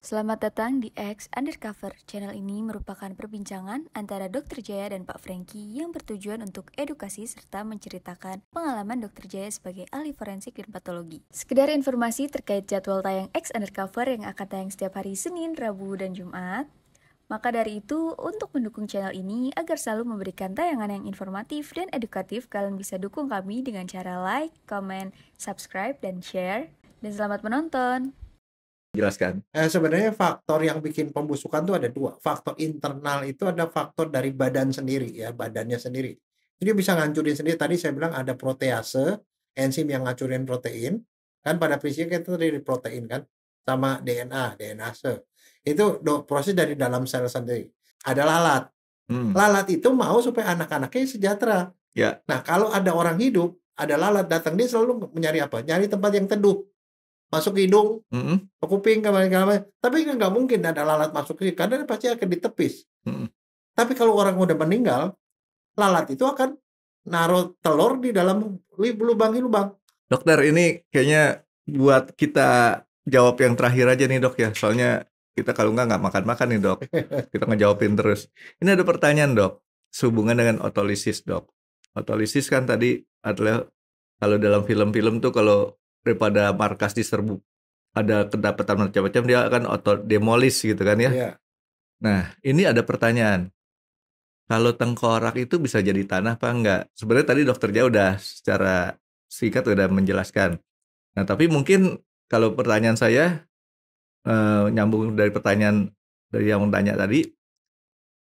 Selamat datang di X Undercover. Channel ini merupakan perbincangan antara Dr. Jaya dan Pak Franky yang bertujuan untuk edukasi serta menceritakan pengalaman Dr. Jaya sebagai ahli forensik dan patologi. Sekedar informasi terkait jadwal tayang X Undercover yang akan tayang setiap hari Senin, Rabu, dan Jumat. Maka dari itu, untuk mendukung channel ini agar selalu memberikan tayangan yang informatif dan edukatif, kalian bisa dukung kami dengan cara like, comment, subscribe, dan share. Dan selamat menonton! Jelaskan. Sebenarnya faktor yang bikin pembusukan tuh ada dua. Faktor internal itu ada faktor dari badan sendiri ya, badannya sendiri. Jadi bisa ngancurin sendiri. Tadi saya bilang ada protease, enzim yang ngancurin protein. Kan pada prinsipnya kita dari protein kan, sama DNA, DNase. Itu proses dari dalam sel sendiri. Ada lalat. Lalat itu mau supaya anak-anaknya sejahtera. Ya. Nah, kalau ada orang hidup, ada lalat datang, dia selalu mencari apa? Nyari tempat yang teduh. Masuk ke hidung, ke kuping, kemana-mana. Tapi nggak mungkin ada lalat masuk ke situ, karena pasti akan ditepis. Tapi kalau orang udah meninggal, lalat itu akan naruh telur di dalam lubang-lubang. Dokter, ini kayaknya buat kita jawab yang terakhir aja nih dok ya. Soalnya kita kalau nggak makan-makan nih dok. Kita ngejawabin terus. Ini ada pertanyaan dok, sehubungan dengan otolisis dok. Otolisis kan tadi adalah kalau dalam film-film tuh kalau daripada markas diserbu ada kedapatan macam-macam, dia akan demolis gitu kan ya. Yeah. Nah ini ada pertanyaan, kalau tengkorak itu bisa jadi tanah apa enggak? Sebenarnya tadi dokter Jaya udah secara singkat udah menjelaskan. Nah tapi mungkin kalau pertanyaan saya nyambung dari pertanyaan dari yang tanya tadi,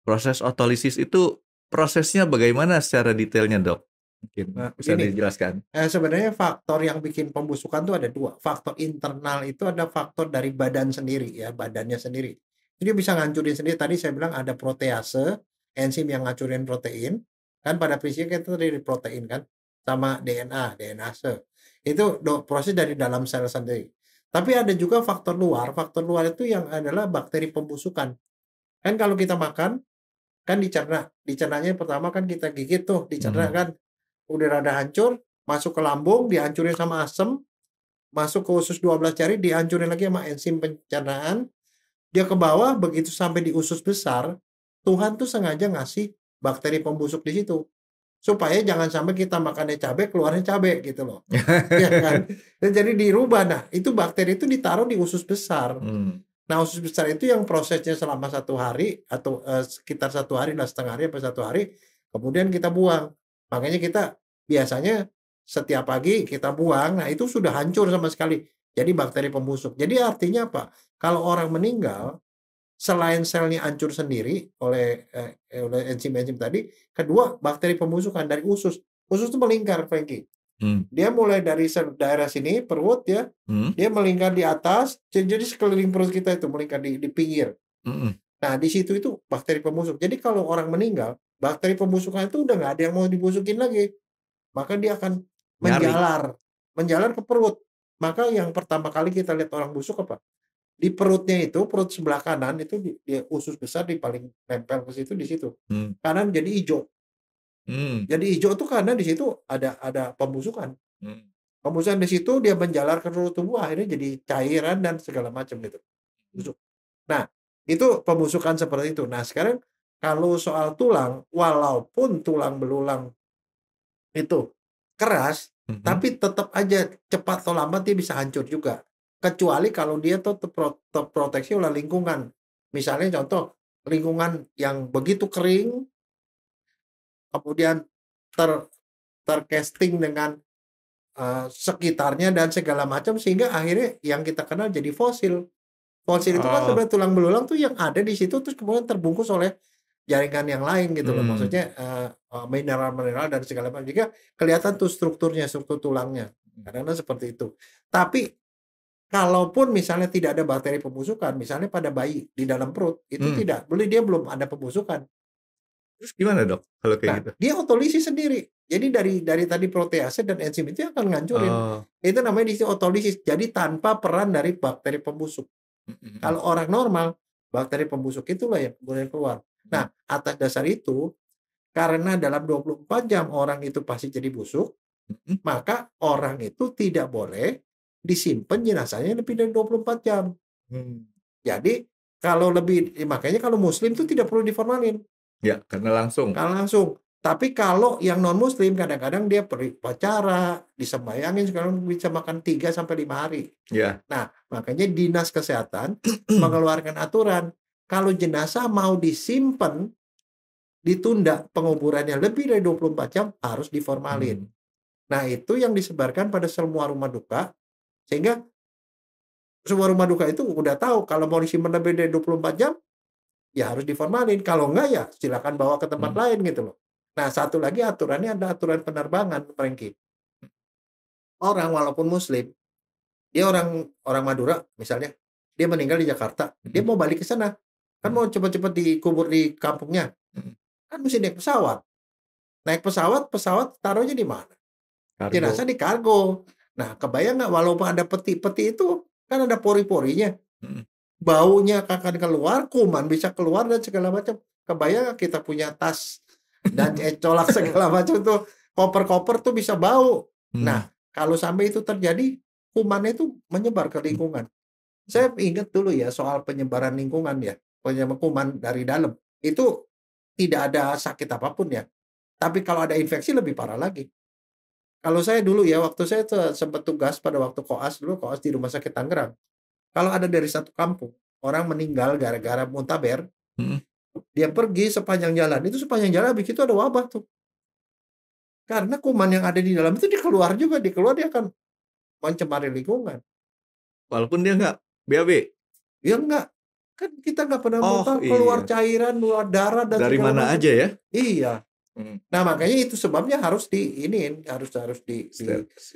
proses otolisis itu prosesnya bagaimana secara detailnya dok? Mungkin bisa dijelaskan. Sebenarnya faktor yang bikin pembusukan tuh ada dua. Faktor internal itu ada faktor dari badan sendiri ya, badannya sendiri. Jadi bisa ngancurin sendiri. Tadi saya bilang ada protease, enzim yang ngancurin protein. Kan pada prinsipnya kita dari protein kan, sama DNA, DNase. Itu proses dari dalam sel sendiri. Tapi ada juga faktor luar. Faktor luar itu yang adalah bakteri pembusukan. Kan kalau kita makan, kan dicerna. Dicernanya pertama kan kita gigit tuh, dicerna kan. Udah rada hancur, masuk ke lambung, dihancurin sama asam, masuk ke usus 12 jari, dihancurin lagi sama enzim pencernaan, dia ke bawah, begitu sampai di usus besar, Tuhan tuh sengaja ngasih bakteri pembusuk di situ. Supaya jangan sampai kita makannya cabai, keluarnya cabai gitu loh. Ya kan? Dan jadi dirubah. Nah, itu bakteri itu ditaruh di usus besar. Nah, usus besar itu yang prosesnya selama 1 hari, atau sekitar 1 hari, setengah hari, atau 1 hari, kemudian kita buang. Makanya kita biasanya setiap pagi kita buang, nah itu sudah hancur sama sekali. Jadi bakteri pembusuk. Jadi artinya apa? Kalau orang meninggal, selain selnya hancur sendiri oleh enzim-enzim tadi, kedua bakteri pembusukan dari usus. Usus itu melingkar, Franky. Dia mulai dari daerah sini, perut ya, dia melingkar di atas, jadi sekeliling perut kita itu melingkar di pinggir. Nah, di situ itu bakteri pembusuk. Jadi kalau orang meninggal, bakteri pembusukan itu udah nggak ada yang mau dibusukin lagi. Maka dia akan menjalar ke perut. Maka yang pertama kali kita lihat orang busuk apa? Di perutnya itu, perut sebelah kanan itu di usus besar di paling nempel ke situ, di situ. Kanan jadi hijau. Jadi hijau itu karena di situ ada pembusukan. Pembusukan di situ dia menjalar ke seluruh tubuh, akhirnya jadi cairan dan segala macam gitu. Busuk. Nah, itu pembusukan seperti itu. Nah, sekarang kalau soal tulang, walaupun tulang belulang itu keras, tapi tetap aja cepat atau lambat dia bisa hancur juga. Kecuali kalau dia tuh terproteksi oleh lingkungan. Misalnya contoh, lingkungan yang begitu kering, kemudian tercasting dengan sekitarnya dan segala macam, sehingga akhirnya yang kita kenal jadi fosil. Fosil itu kan sebenarnya tulang belulang tuh yang ada di situ terus kemudian terbungkus oleh jaringan yang lain gitu loh. Maksudnya mineral-mineral dan segala macam, juga kelihatan tuh struktur tulangnya. Karena seperti itu. Tapi kalaupun misalnya tidak ada bakteri pembusukan, misalnya pada bayi di dalam perut, itu tidak, dia belum ada pembusukan. Terus gimana dok kalau kayak gitu? Dia otolisis sendiri. Jadi dari tadi protease dan enzim itu akan ngancurin. Itu namanya otolisis. Jadi tanpa peran dari bakteri pembusuk. Kalau orang normal, bakteri pembusuk itulah yang kemudian keluar. Nah, atas dasar itu, karena dalam 24 jam orang itu pasti jadi busuk, maka orang itu tidak boleh disimpan jenazahnya lebih dari 24 jam. Jadi kalau makanya kalau muslim tuh tidak perlu diformalin. Ya, karena langsung. Kalau langsung. Tapi kalau yang non muslim kadang-kadang dia upacara, disembayangin sekarang bisa makan 3 sampai 5 hari. Ya. Nah, makanya Dinas Kesehatan mengeluarkan aturan kalau jenazah mau disimpan, ditunda penguburannya lebih dari 24 jam harus diformalin. Nah, itu yang disebarkan pada semua rumah duka sehingga semua rumah duka itu udah tahu kalau mau disimpan lebih dari 24 jam ya harus diformalin. Kalau enggak ya silakan bawa ke tempat lain gitu loh. Nah, satu lagi aturannya ada aturan penerbangan, Frankie. Orang walaupun muslim, dia orang Madura misalnya, dia meninggal di Jakarta, dia mau balik ke sana, kan mau cepet-cepet dikubur di kampungnya, kan mesti naik pesawat. Naik pesawat taruhnya di mana? Jenazah Kargo. di kargo. Nah, kebayang nggak walaupun ada peti-peti itu kan ada pori-porinya, baunya akan keluar, kuman bisa keluar dan segala macam. Kebayang nggak kita punya tas dan colak segala macam tuh, koper-koper tuh bisa bau. Nah, kalau sampai itu terjadi, kumannya itu menyebar ke lingkungan. Saya ingat dulu ya soal penyebaran lingkungan ya, penyebaran kuman dari dalam. Itu tidak ada sakit apapun ya. Tapi kalau ada infeksi lebih parah lagi. Kalau saya dulu ya, waktu saya sempat tugas pada waktu koas di Rumah Sakit Tangerang. Kalau ada dari satu kampung, orang meninggal gara-gara muntaber, dia pergi sepanjang jalan. Itu sepanjang jalan habis itu ada wabah tuh. Karena kuman yang ada di dalam itu dia keluar dia akan mencemari lingkungan. Walaupun dia nggak BAB. Ya enggak. Kan kita nggak pernah mau Oh tahu keluar iya. cairan, keluar darah dan Dari segala mana macam. aja ya? Iya. Nah, makanya itu sebabnya harus harus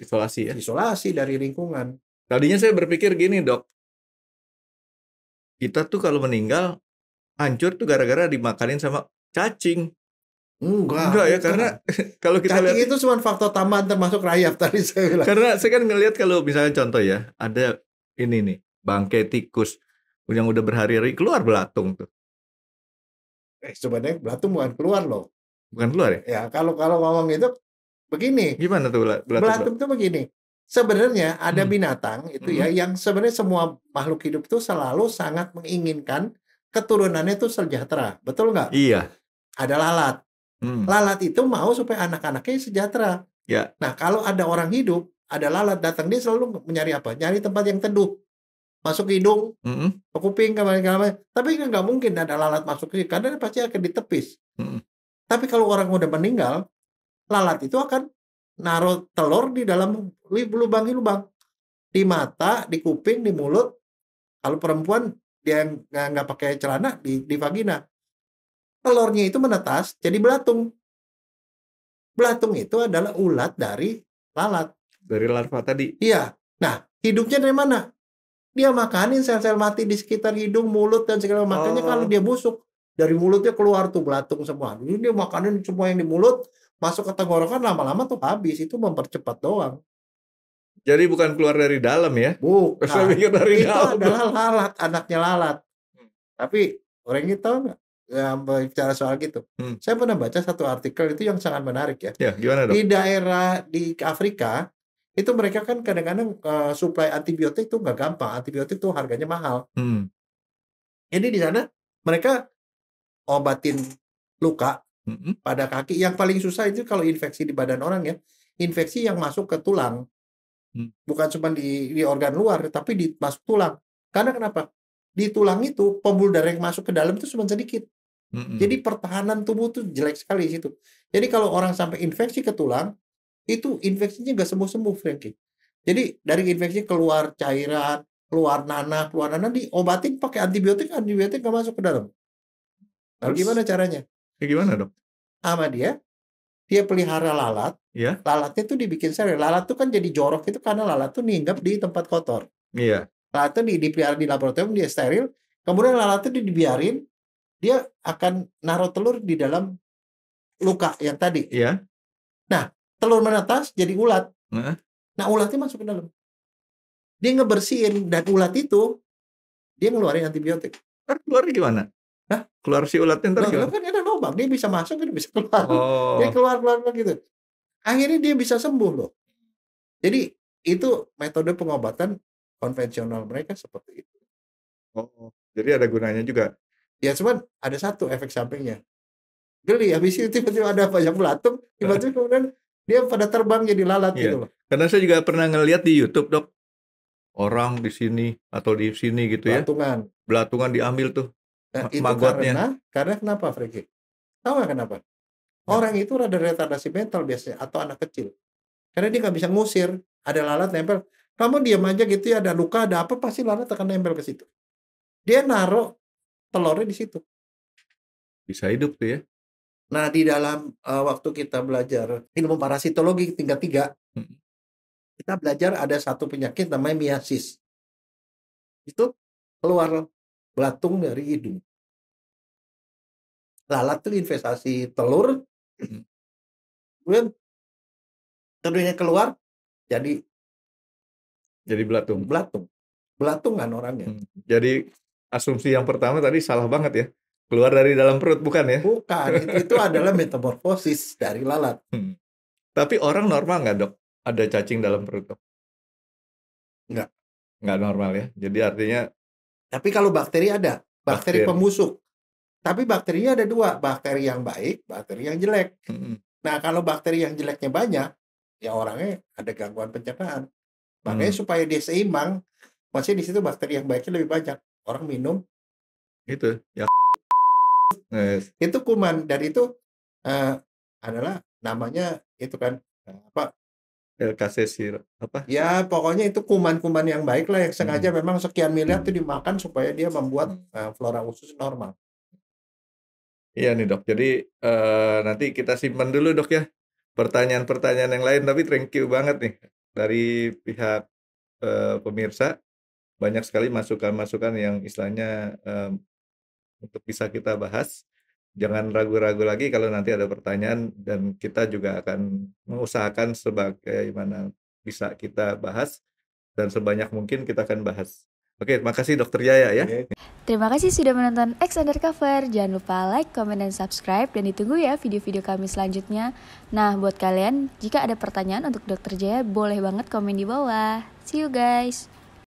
Isolasi ya. isolasi dari lingkungan. Tadinya saya berpikir gini, Dok. Kita tuh kalau meninggal hancur tuh gara-gara dimakanin sama cacing. Enggak ya, bukan. karena kalau kita Cacing lihat itu cuma faktor tambahan termasuk rayap tadi saya bilang. karena saya kan ngelihat kalau misalnya contoh ya, ada ini nih, bangkai tikus yang udah berhari-hari keluar belatung tuh. Sebenarnya belatung bukan keluar loh. Bukan keluar ya? Ya, kalau ngomong itu begini. Gimana tuh Belatung itu begini. Sebenarnya ada binatang itu ya yang sebenarnya semua makhluk hidup itu selalu sangat menginginkan keturunannya itu sejahtera. Betul nggak? Iya. Ada lalat. Lalat itu mau supaya anak-anaknya sejahtera. Ya. Nah, kalau ada orang hidup, ada lalat datang, dia selalu mencari apa? Nyari tempat yang teduh. Masuk hidung, ke kuping, kemana-mana. Tapi nggak mungkin ada lalat masuk ke karena pasti akan ditepis. Tapi kalau orang udah meninggal, lalat itu akan naruh telur di dalam lubang-lubang. Di mata, di kuping, di mulut. Kalau perempuan, dia nggak pakai celana, di vagina. Telurnya itu menetas, jadi belatung. Belatung itu adalah ulat dari lalat. Dari larva tadi? Iya. Nah, hidupnya dari mana? Dia makanin sel-sel mati di sekitar hidung, mulut, dan segala macam. Makanya kalau dia busuk, dari mulutnya keluar tuh belatung semua. Ini dia makanin semua yang di mulut, masuk ke tenggorokan, lama-lama tuh habis. Itu mempercepat doang. Jadi bukan keluar dari dalam ya? Bukan. Saya pikir dari itu dalam. adalah lalat, anaknya lalat. Tapi orang ini tahu nggak? Ya, bicara soal gitu. Saya pernah baca satu artikel itu yang sangat menarik ya. Ya, gimana dok? Di daerah di Afrika, itu mereka kan kadang-kadang suplai antibiotik itu nggak gampang. Antibiotik itu harganya mahal. Jadi di sana mereka obatin luka pada kaki. Yang paling susah itu kalau infeksi di badan orang ya. Infeksi yang masuk ke tulang. Bukan cuma di organ luar, tapi masuk tulang. Karena kenapa? Di tulang itu pembuluh darah yang masuk ke dalam itu cuma sedikit. Jadi pertahanan tubuh tuh jelek sekali di situ. Jadi kalau orang sampai infeksi ke tulang, itu infeksinya nggak sembuh-sembuh, Frankie. Jadi dari infeksi keluar cairan, keluar nanah diobatin pakai antibiotik nggak masuk ke dalam. Lalu gimana caranya? Ya gimana dok? Sama dia pelihara lalat. Ya. Lalatnya tuh dibikin steril. Lalat tuh kan jadi jorok itu karena lalat tuh ninggap di tempat kotor. Iya. Lalat tuh dipelihara di laboratorium, dia steril. Kemudian lalat tuh dibiarin, dia akan naruh telur di dalam luka yang tadi. Iya. Nah, telur menetas jadi ulat. Nah, ulatnya masuk ke dalam. Dia ngebersihin dan ulat itu dia ngeluarin antibiotik. Keluarnya gimana? Hah? Keluar si ulatnya ntar gimana? Kan ada lubang, dia bisa masuk, dia bisa keluar. Oh. Dia keluar gitu. Akhirnya dia bisa sembuh loh. Jadi itu metode pengobatan konvensional mereka seperti itu. Oh. Jadi ada gunanya juga. Ya cuman ada satu efek sampingnya. Geli, habis itu tiba-tiba ada banyak belatung, tiba-tiba kemudian dia pada terbang jadi lalat Iya. gitu loh. Karena saya juga pernah ngeliat di YouTube, Dok. Orang di sini atau di sini gitu ya. Belatungan. Belatungan diambil tuh Nah, itu magotnya. karena kenapa, Frankie? Tahu nggak kenapa? Orang itu rada retardasi mental biasanya atau anak kecil. Karena dia nggak bisa ngusir, ada lalat nempel. Kamu diam aja gitu ya, ada luka, ada apa, pasti lalat akan nempel ke situ. Dia naruh telurnya di situ. Bisa hidup tuh ya. Nah, di dalam waktu kita belajar ilmu parasitologi tingkat 3, Mm. kita belajar ada satu penyakit namanya miasis. Itu keluar belatung dari hidung. Lalat itu investasi telur, Mm. kemudian telurnya keluar, jadi Jadi belatung. Belatungan orangnya. Jadi asumsi yang pertama tadi salah banget ya. Keluar dari dalam perut, bukan ya? Bukan, itu adalah metamorfosis dari lalat. Tapi orang normal nggak, Dok? Ada cacing dalam perut, Dok? Nggak. Nggak normal ya. Jadi artinya Tapi kalau bakteri ada, bakteri Bakteri. pembusuk. Tapi bakterinya ada dua, bakteri yang baik, bakteri yang jelek. Nah, kalau bakteri yang jeleknya banyak, ya orangnya ada gangguan pencernaan. Makanya supaya dia seimbang, masih di situ bakteri yang baiknya lebih banyak. Orang minum itu ya. itu kuman, dan itu adalah namanya itu kan apa? LKC apa? Ya pokoknya itu kuman-kuman yang baik lah, yang sengaja memang sekian miliar itu dimakan supaya dia membuat flora usus normal. Iya nih, Dok. Jadi nanti kita simpan dulu, Dok ya. Pertanyaan-pertanyaan yang lain, tapi thank you banget nih dari pihak pemirsa. Banyak sekali masukan-masukan yang istilahnya untuk bisa kita bahas. Jangan ragu-ragu lagi kalau nanti ada pertanyaan, dan kita juga akan mengusahakan sebagaimana bisa kita bahas, dan sebanyak mungkin kita akan bahas. Oke, makasih Dokter Jaya ya. Terima kasih sudah menonton X Undercover. Jangan lupa like, comment, dan subscribe. Dan ditunggu ya video-video kami selanjutnya. Nah, buat kalian, jika ada pertanyaan untuk Dokter Jaya, boleh banget komen di bawah. See you guys!